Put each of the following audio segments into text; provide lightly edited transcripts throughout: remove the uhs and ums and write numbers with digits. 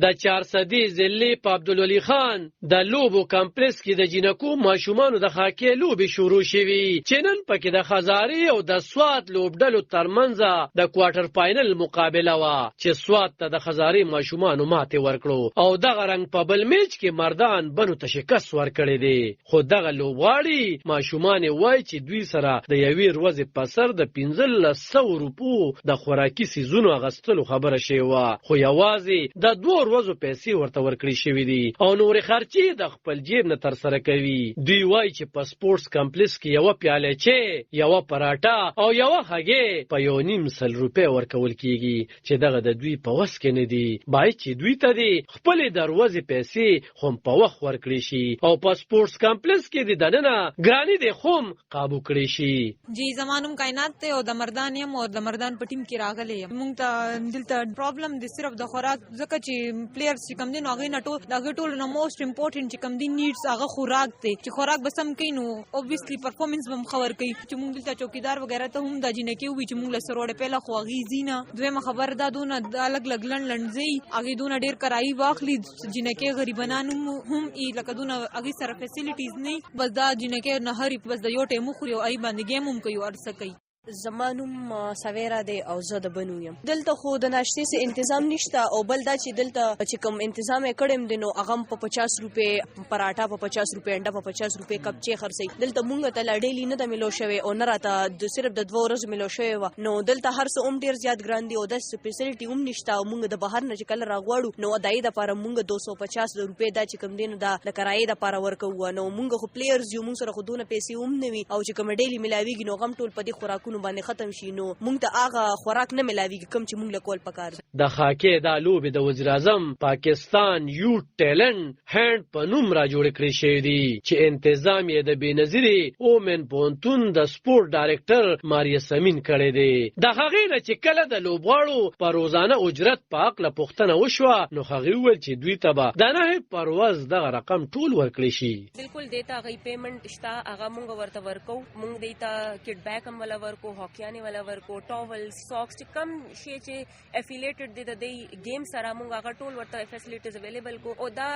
د 400 ضلع په عبدالولي خان د لوبو کمپلیکس کې د جنکو ماشومانو د هاکي لوبې شروع شوې چې نن پکې د خزاري او د سوات لوبډلو ترمنځ د کوارټر فائنل مقابله وا چې سوات ته د خزاري ماشومانو ماته ورکړو او دغه رنګ په بل میچ کې مردان بنو ته شکست ورکړي دي خو دغه لوبغاړي ماشومان وای چې دوی سره د یوې ورځې په سر د 1500 روپو د خوراکي سیزونو غستلو خبره شوی وا خو یوازې د 2 ورځو پیسې ورته ورکړي شوې دي او نور خرچي د خپل جیب نه تر سره کوي دوی وای چې په سپورتس کمپلیکس کې یو پیاله چې یو پراټا او یو هګې په 1.5 روپے ورکول کیږي چې دغه د دوی په وس کې نه دي باید چې دوی ته دي خپل دروازې پیسې خو په وخت ورکړي شي او په سپورتس کمپلیکس کې د دننه ګرانی د خوم قابو کړي شي جی زمانم کائنات ته او د مردان یم او د مردان په ټیم کې راغلي مونږ ته دلته پرابلم د صرف د خوراک ځکه چې پلیئرز چې کم دي نو هغه نه ټول دا ټول نو موست امپورټنت چې کم دي نیډز هغه خوراک دی چې خوراک به سم کین نو اوبویسلی پرفورمنس به خبر کوي چې موږ دلته چوکیدار وغیرہ ته هم د جنکه وی چې موږ له سروړې پهله خو غیزینا دویمه خبر دا دونه الګ لګ لنډزي هغه دونه ډیر کرای واخلي جنکه غریبانو هم ای لکه دونه هغه سره فیسیلیټیز نه بس دا جنکه نه هری بس د یو ټیمو خوري او ای باندې گیم هم کوي ورسه کوي زمانم سویرا دی او زه د بنو یم دلته خو د ناشتې سه تنظیم نشته او بل دا چې دلته چې کوم تنظیم کړم دي نو هغه په 50 روپے پراټا په 50 روپے انډا په 50 روپے کپچې خرڅي دلته مونږ ته لړېلی نه د ملو شوی او نه راته د صرف د 2 ورځې ملو شوی و نو دلته هر څه ډیر زیات ګران دي او د سپیشلیټي هم نشته او مونږ د بهر نه چې کله راغواړو نو دای د لپاره مونږ 250 روپے دا چې کوم دین دا د کرایې د لپاره ورکو نو مونږ خو پلیئرز یو مونږ سره خو دونه پیسې هم نوي او چې کوم ډیلی ملاویږي نو غم ټول په دې خوراکونو باندې ختم شي نو مونږ ته هغه خوراک نه ملاویږي کوم چې مونږ له کول پکار د هاکي د لوبې د وزیر اعظم پاکستان یوت ټیلنت هند په نوم را جوړ کړی شوی دی چې تنظیم یې د بنظیري اومن پونتون د سپورت ډایرکټر ماریا سمین کړی دی د هغې نه چې کله د لوبغاړو په روزانه اجرت په حق له پوښتنه وشوه نو هغې وویل چې دوی ته به د 9 پر ورځ دغه رقم ټول ورکړی شي بالکل دیتا غي پیمنٹ شتا هغه مونږ ورته ورکو مونږ دیتا کټ بیک هم ولا ورکو هاکیانه ولا ورکو ټاول ساکس چې کم شي چې افیلیټډ دي د دې گیم سره مونږ هغه ټول ورته فیسیلیټیز اویلیبل کو او دا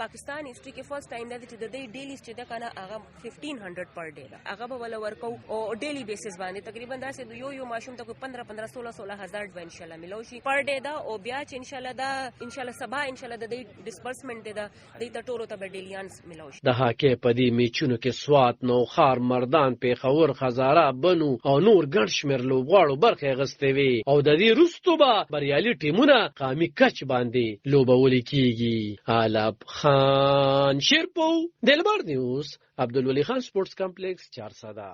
پاکستان هیستوري کې فرست ټایم دی چې د دې ډیلی چې دا کنه هغه 1500 پر ډے هغه به ولا ورکو او ډیلی بیسس باندې تقریبا دا سه یو ماشوم ته 15 16 هزار به ان شاء الله ملو شي پر ډے دا او بیا چې ان شاء الله دا ان شاء الله سبا ان شاء الله د دې ډیسبرسمنت دی دا د ټولو ته به ډیلیانس ملو شي د هاکي په دې میچونو کې سوات نو خار مردان پیښور خزاره بنو او نور ګڼ شمېر لوبغاړو برخه اخیستې وي او د دې وروسته به بریالي ټیمونه قامي کچ باندې لوبول کیږي علب خان شیرپو دلبر نیوز عبدالولي خان سپورتس کمپلیکس 400